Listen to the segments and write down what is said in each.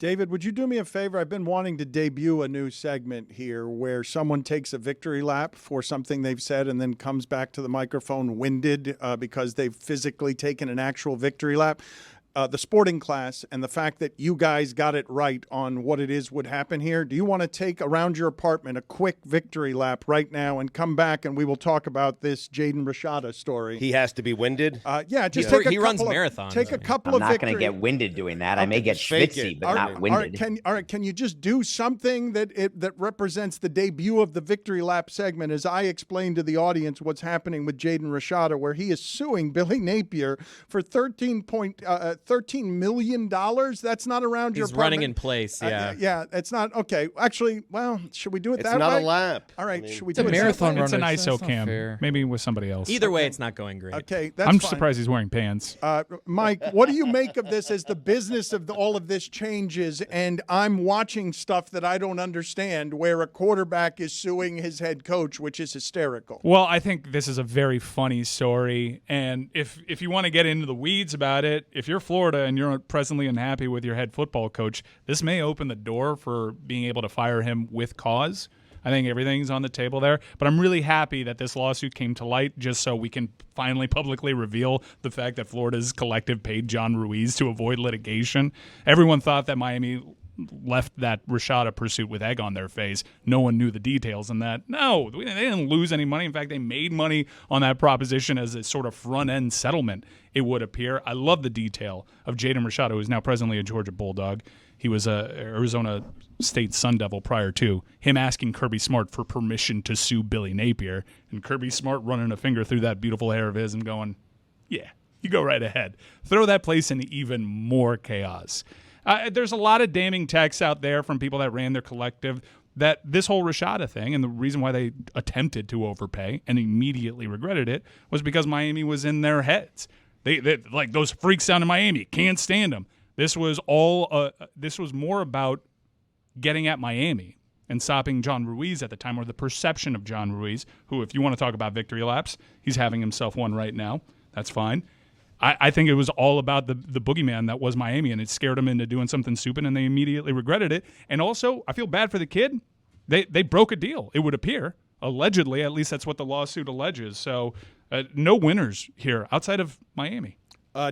David, would you do me a favor? I've been wanting to debut a new segment here where someone takes a victory lap for something they've said and then comes back to the microphone winded because they've physically taken an actual victory lap. The sporting class and the fact that you guys got it right on what it is would happen here. Do you want to take around your apartment a quick victory lap right now and come back and we will talk about this Jaden Rashada story? He has to be winded? He runs marathons. Take a couple of I'm not going to get winded doing that. I may get schwitzy, but not winded. All right, can you just do something that represents the debut of the victory lap segment as I explain to the audience what's happening with Jaden Rashada, where he is suing Billy Napier for $13 million? That's not around your apartment. He's running in place, yeah. It's not. Okay, actually, well, should we do it that way? It's not a lap. All right, should we do It's it a marathon runner. It's an ISO That's not cam. fair. Maybe with somebody else. Either way, it's not going great. Okay, that's I'm fine. surprised he's wearing pants. Mike, what do you make of this as the business of all of this changes? And I'm watching stuff that I don't understand where a quarterback is suing his head coach, which is hysterical. Well, I think this is a very funny story. And if you want to get into the weeds about it, if you're Florida and you're presently unhappy with your head football coach, this may open the door for being able to fire him with cause. I think everything's on the table there. But I'm really happy that this lawsuit came to light just so we can finally publicly reveal the fact that Florida's collective paid John Ruiz to avoid litigation. Everyone thought that Miami left that Rashada pursuit with egg on their face. No one knew the details in that. No, they didn't lose any money. In fact, they made money on that proposition as a sort of front-end settlement, it would appear. I love the detail of Jaden Rashada, who is now presently a Georgia Bulldog. He was a Arizona State Sun Devil prior to him asking Kirby Smart for permission to sue Billy Napier, and Kirby Smart running a finger through that beautiful hair of his and going, yeah, you go right ahead. Throw that place in even more chaos. There's a lot of damning texts out there from people that ran their collective that this whole Rashada thing, and the reason why they attempted to overpay and immediately regretted it, was because Miami was in their heads. They like those freaks down in Miami, can't stand them. This was more about getting at Miami and stopping John Ruiz at the time, or the perception of John Ruiz, who, if you want to talk about victory laps, he's having himself one right now. That's fine. I think it was all about the boogeyman that was Miami, and it scared them into doing something stupid, and they immediately regretted it. And also, I feel bad for the kid. They broke a deal, it would appear. Allegedly, at least that's what the lawsuit alleges. So no winners here outside of Miami.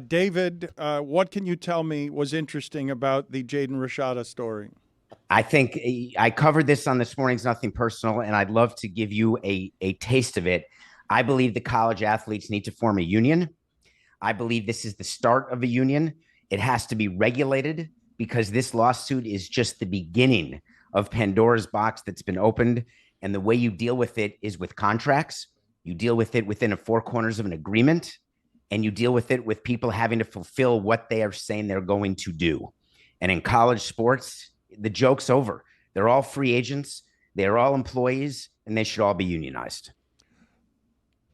David, what can you tell me was interesting about the Jaden Rashada story? I think I covered this on This Morning's Nothing Personal, and I'd love to give you a taste of it. I believe the college athletes need to form a union. I believe this is the start of a union. It has to be regulated because this lawsuit is just the beginning of Pandora's box that's been opened. And the way you deal with it is with contracts. You deal with it within the four corners of an agreement, and you deal with it with people having to fulfill what they are saying they're going to do. And in college sports, the joke's over. They're all free agents. They're all employees, and they should all be unionized.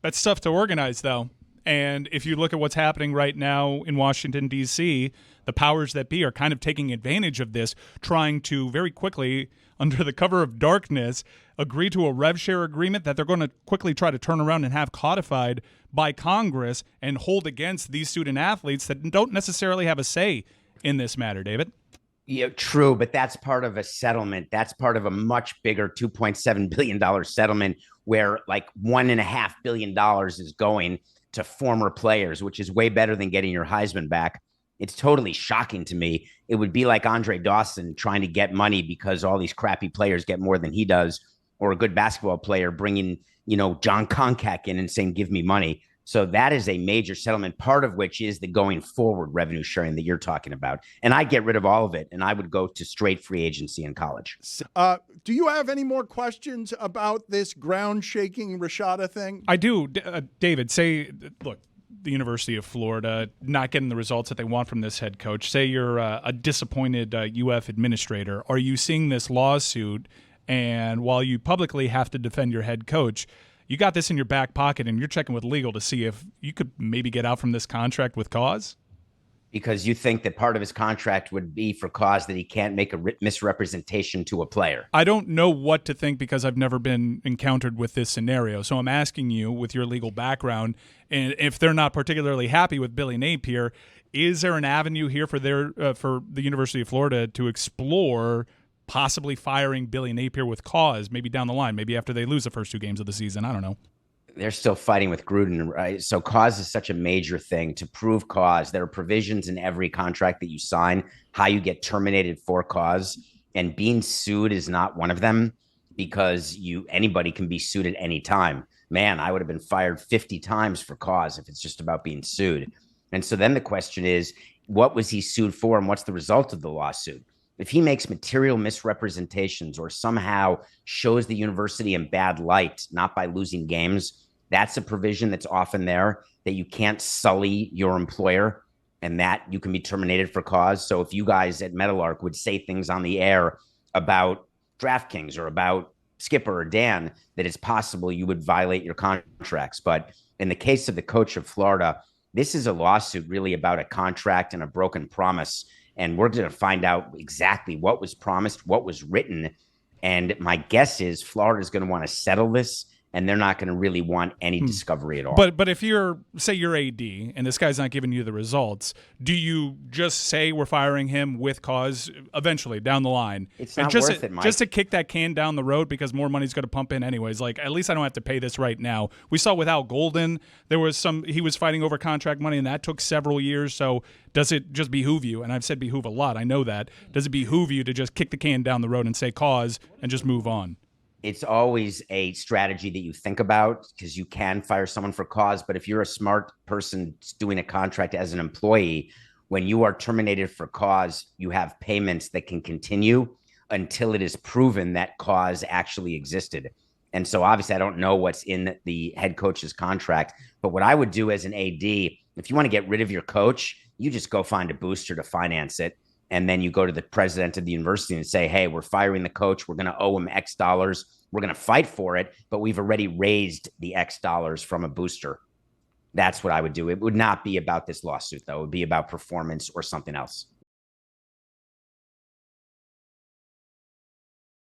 That's tough to organize, though. And if you look at what's happening right now in Washington, D.C., the powers that be are kind of taking advantage of this, trying to very quickly, under the cover of darkness, agree to a rev share agreement that they're going to quickly try to turn around and have codified by Congress and hold against these student athletes that don't necessarily have a say in this matter, David. Yeah, true, but that's part of a settlement. That's part of a much bigger $2.7 billion settlement where like $1.5 billion is going to former players, which is way better than getting your Heisman back. It's totally shocking to me. It would be like Andre Dawson trying to get money because all these crappy players get more than he does, or a good basketball player bringing, John Koncak in and saying, give me money. So that is a major settlement, part of which is the going forward revenue sharing that you're talking about. And I get rid of all of it, and I would go to straight free agency in college. Do you have any more questions about this ground-shaking Rashada thing? I do. David, look, the University of Florida not getting the results that they want from this head coach. Say you're a disappointed UF administrator. Are you seeing this lawsuit, and while you publicly have to defend your head coach, you got this in your back pocket and you're checking with legal to see if you could maybe get out from this contract with cause? Because you think that part of his contract would be for cause that he can't make a misrepresentation to a player. I don't know what to think because I've never been encountered with this scenario. So I'm asking you, with your legal background, and if they're not particularly happy with Billy Napier, Is there an avenue here for the University of Florida to explore possibly firing Billy Napier with cause, maybe down the line, maybe after they lose the first 2 games of the season? I don't know. They're still fighting with Gruden, right? So cause is such a major thing. To prove cause, there are provisions in every contract that you sign, how you get terminated for cause, and being sued is not one of them, because anybody can be sued at any time. Man, I would have been fired 50 times for cause if it's just about being sued. And so then the question is, what was he sued for, and what's the result of the lawsuit? If he makes material misrepresentations or somehow shows the university in bad light, not by losing games, that's a provision that's often there, that you can't sully your employer and that you can be terminated for cause. So if you guys at Meadowlark would say things on the air about DraftKings or about Skipper or Dan, that it's possible you would violate your contracts. But in the case of the coach of Florida, this is a lawsuit really about a contract and a broken promise. And we're going to find out exactly what was promised, what was written. And my guess is Florida is going to want to settle this, and they're not going to really want any discovery at all. But if you're AD and this guy's not giving you the results, do you just say we're firing him with cause eventually down the line? It's not worth it, Mike. Just to kick that can down the road because more money's going to pump in anyways. Like, at least I don't have to pay this right now. We saw with Al Golden, he was fighting over contract money, and that took several years. So does it just behoove you? And I've said behoove a lot. I know that. Does it behoove you to just kick the can down the road and say cause and just move on? It's always a strategy that you think about, because you can fire someone for cause. But if you're a smart person doing a contract as an employee, when you are terminated for cause, you have payments that can continue until it is proven that cause actually existed. And so obviously I don't know what's in the head coach's contract, but what I would do as an AD, if you want to get rid of your coach, you just go find a booster to finance it. And then you go to the president of the university and say, hey, we're firing the coach. We're going to owe him X dollars. We're going to fight for it, but we've already raised the X dollars from a booster. That's what I would do. It would not be about this lawsuit, though. It would be about performance or something else.